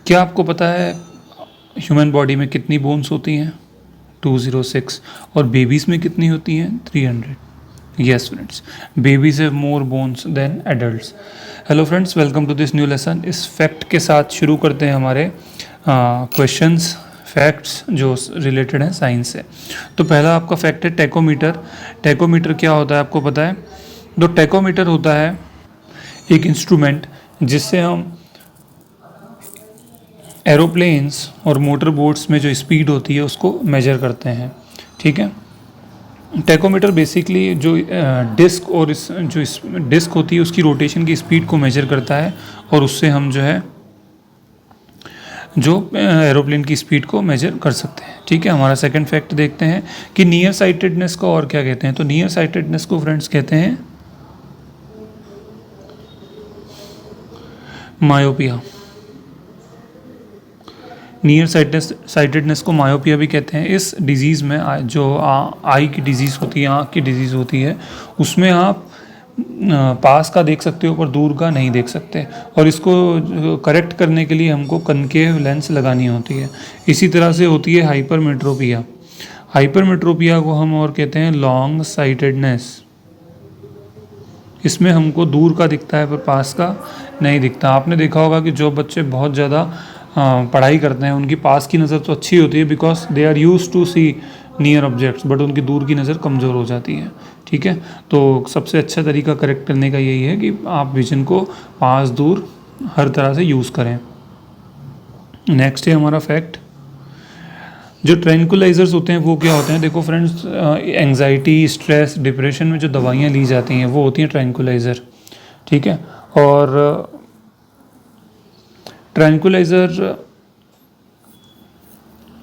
क्या आपको पता है ह्यूमन बॉडी में कितनी बोन्स होती हैं? 206। और बेबीज़ में कितनी होती हैं? 300। Yes friends, babies have more bones than adults. Hello friends, welcome to this new lesson. इस फैक्ट के साथ शुरू करते हैं हमारे क्वेश्चंस, फैक्ट्स जो रिलेटेड हैं साइंस से। तो पहला आपका फैक्ट है टेकोमीटर। टेकोमीटर क्या होता है आपको पता है? तो टेकोमीटर होता है एक इंस्ट्रूमेंट जिससे हम एरोप्लेन्स और मोटर बोट्स में जो स्पीड होती है उसको मेजर करते हैं। ठीक है, टेकोमीटर बेसिकली जो डिस्क और डिस्क होती है उसकी रोटेशन की स्पीड को मेजर करता है और उससे हम जो है जो एरोप्लेन की स्पीड को मेजर कर सकते हैं। ठीक है, हमारा सेकंड फैक्ट देखते हैं कि नियर साइटेडनेस को और क्या कहते हैं। तो नियर साइटेडनेस को फ्रेंड्स कहते हैं मायोपिया। नियर साइटेडनेस को मायोपिया भी कहते हैं। इस डिजीज़ में जो आई की डिजीज़ होती है, आँख की डिजीज़ होती है, उसमें आप पास का देख सकते हो पर दूर का नहीं देख सकते, और इसको करेक्ट करने के लिए हमको कनकेव लेंस लगानी होती है। इसी तरह से होती है हाइपरमेट्रोपिया। हाइपरमेट्रोपिया को हम और कहते हैं लॉन्ग साइटेडनेस। इसमें हमको दूर का दिखता है पर पास का नहीं दिखता। आपने देखा होगा कि जो बच्चे बहुत ज़्यादा पढ़ाई करते हैं उनकी पास की नज़र तो अच्छी होती है because they are use to see near objects, but उनकी दूर की नज़र कमज़ोर हो जाती है। ठीक है, तो सबसे अच्छा तरीका करेक्ट करने का यही है कि आप विजन को पास दूर हर तरह से यूज़ करें। नेक्स्ट है हमारा फैक्ट, जो ट्रैंकुलाइजर्स होते हैं वो क्या होते हैं। देखो फ्रेंड्स, एंग्जाइटी, स्ट्रेस, डिप्रेशन में जो दवाइयाँ ली जाती हैं वो होती हैं ट्रैंकुलाइज़र। ठीक है, और ट्रैंकुलाइज़र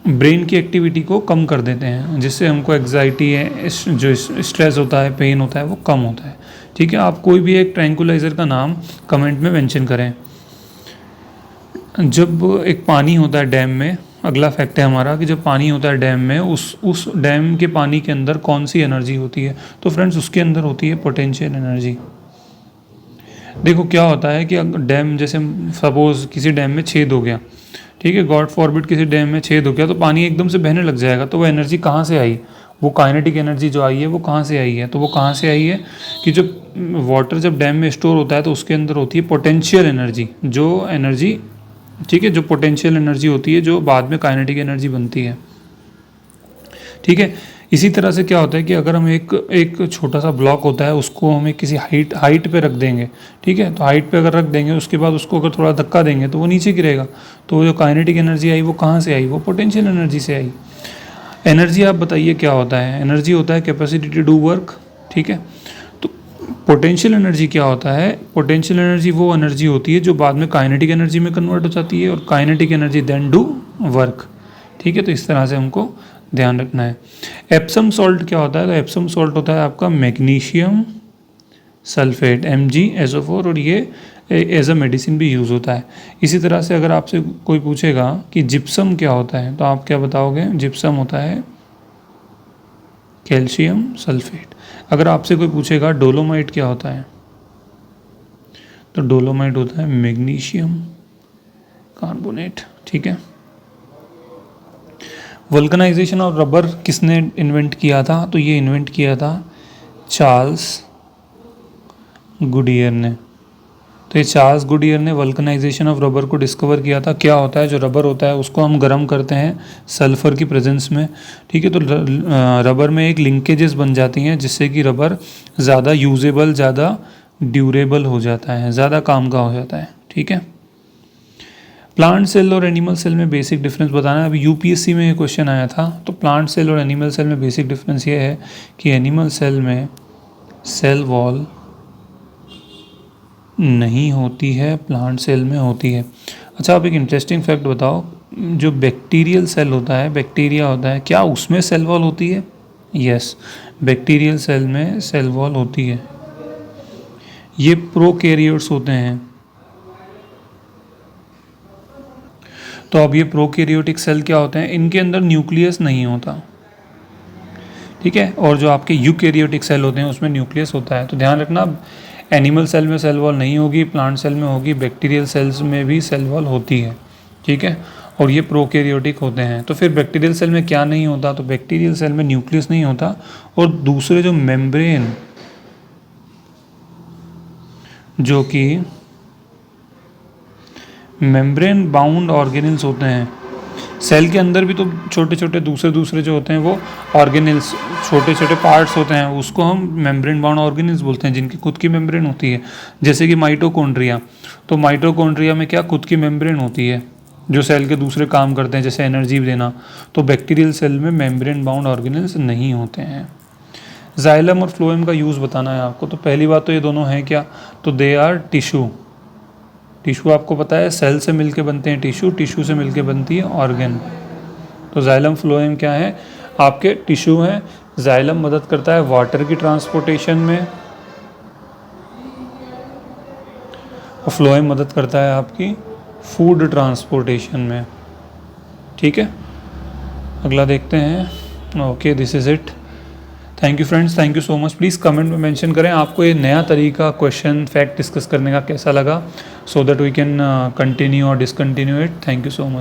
ब्रेन की एक्टिविटी को कम कर देते हैं, जिससे हमको एग्जाइटी है, जो स्ट्रेस होता है, पेन होता है, वो कम होता है। ठीक है, आप कोई भी एक ट्रैंकुलाइज़र का नाम कमेंट में मेंशन करें। जब एक पानी होता है डैम में, अगला फैक्ट है हमारा कि जब पानी होता है डैम में, उस डैम के पानी के अंदर कौन सी एनर्जी होती है। तो फ्रेंड्स उसके अंदर होती है पोटेंशियल एनर्जी। देखो क्या होता है कि डैम, जैसे सपोज किसी डैम में छेद हो गया, ठीक है, गॉड फॉरबिड किसी डैम में छेद हो गया, तो पानी एकदम से बहने लग जाएगा। तो वो एनर्जी कहाँ से आई? वो काइनेटिक एनर्जी जो आई है वो कहाँ से आई है? तो वो कहाँ से आई है कि जब वाटर जब डैम में स्टोर होता है तो उसके अंदर होती है पोटेंशियल एनर्जी, जो एनर्जी, ठीक है, जो पोटेंशियल एनर्जी होती है जो बाद में काइनेटिक एनर्जी बनती है। ठीक है, इसी तरह से क्या होता है कि अगर हम एक छोटा सा ब्लॉक होता है उसको हमें किसी हाइट पे रख देंगे, ठीक है, तो हाइट पे अगर रख देंगे उसके बाद उसको अगर थोड़ा धक्का देंगे तो वो नीचे गिरेगा। तो जो काइनेटिक एनर्जी आई वो कहाँ से आई? वो पोटेंशियल एनर्जी से आई। एनर्जी आप बताइए क्या होता है? एनर्जी होता है कैपेसिटी टू डू वर्क। ठीक है, तो पोटेंशियल एनर्जी क्या होता है? पोटेंशियल एनर्जी वो एनर्जी होती है जो बाद में काइनेटिक एनर्जी में कन्वर्ट हो जाती है, और kinetic energy then do work. ठीक है, तो इस तरह से हमको ध्यान रखना है। एप्सम सॉल्ट क्या होता है? तो एप्सम सॉल्ट होता है आपका मैग्नीशियम सल्फेट, MgSO4, और ये एज अ मेडिसिन भी यूज़ होता है। इसी तरह से अगर आपसे कोई पूछेगा कि जिप्सम क्या होता है तो आप क्या बताओगे? जिप्सम होता है कैल्शियम सल्फेट। अगर आपसे कोई पूछेगा डोलोमाइट क्या होता है, तो डोलोमाइट होता है मैग्नीशियम कार्बोनेट। ठीक है, वल्कनाइजेशन और रबर किसने इन्वेंट किया था? तो ये इन्वेंट किया था चार्ल्स गुडियर ने। तो ये चार्ल्स गुडियर ने वल्कनाइजेशन ऑफ रबर को डिस्कवर किया था। क्या होता है? जो रबर होता है उसको हम गर्म करते हैं सल्फ़र की प्रेजेंस में। ठीक है, तो रबर में एक लिंकेजेस बन जाती हैं जिससे कि रबर ज़्यादा यूजेबल, ज़्यादा ड्यूरेबल हो जाता है, ज़्यादा काम का हो जाता है। ठीक है, प्लांट सेल और एनिमल सेल में बेसिक डिफरेंस बताना है। अभी यूपीएससी में ये क्वेश्चन आया था। तो प्लांट सेल और एनिमल सेल में बेसिक डिफरेंस ये है कि एनिमल सेल में सेल वॉल नहीं होती है, प्लांट सेल में होती है। अच्छा, आप एक इंटरेस्टिंग फैक्ट बताओ, जो बैक्टीरियल सेल होता है, बैक्टीरिया होता है, क्या उसमें सेल वॉल होती है? यस, बैक्टीरियल सेल में सेल वॉल होती है। ये प्रोकैरियोट्स होते हैं। तो अब ये प्रोकैरियोटिक सेल क्या होते हैं? इनके अंदर न्यूक्लियस नहीं होता। ठीक है, और जो आपके यूकैरियोटिक सेल होते हैं उसमें न्यूक्लियस होता है। तो ध्यान रखना, एनिमल सेल में सेल वॉल नहीं होगी, प्लांट सेल में होगी, बैक्टीरियल सेल्स में भी सेल वॉल होती है। ठीक है, और ये प्रोकैरियोटिक होते हैं। तो फिर बैक्टीरियल सेल में क्या नहीं होता? तो बैक्टीरियल सेल में न्यूक्लियस नहीं होता, और दूसरे जो मेम्ब्रेन, जो कि मेम्ब्रेन बाउंड ऑर्गेनेल्स होते हैं। सेल के अंदर भी तो छोटे छोटे दूसरे जो होते हैं वो ऑर्गेनेल्स, छोटे छोटे पार्ट्स होते हैं, उसको हम मेम्ब्रेन बाउंड ऑर्गेनेल्स बोलते हैं, जिनकी खुद की मेम्ब्रेन होती है। जैसे कि माइटोकॉन्ड्रिया, तो माइटोकॉन्ड्रिया में क्या खुद की मेम्ब्रेन होती है जो सेल के दूसरे काम करते हैं, जैसे एनर्जी देना। तो बैक्टीरियल सेल में मेम्ब्रेन बाउंड ऑर्गेनेल्स नहीं होते हैं। जाइलम और फ्लोएम का यूज़ बताना है आपको। तो पहली बात तो ये दोनों हैं क्या? तो दे आर टिश्यू। टिश्यू आपको पता है सेल से मिलके बनते हैं टिश्यू, टिश्यू से मिलके बनती है ऑर्गन। तो जाइलम फ्लोएम क्या है? आपके टिश्यू हैं। जाइलम मदद करता है वाटर की ट्रांसपोर्टेशन में, और फ्लोएम मदद करता है आपकी फूड ट्रांसपोर्टेशन में। ठीक है, अगला देखते हैं। Okay, this is it. Thank you friends, thank you so much. Please comment में मेंशन करें आपको ये नया तरीका क्वेश्चन फैक्ट डिस्कस करने का कैसा लगा, so that we can continue or discontinue it. Thank you so much.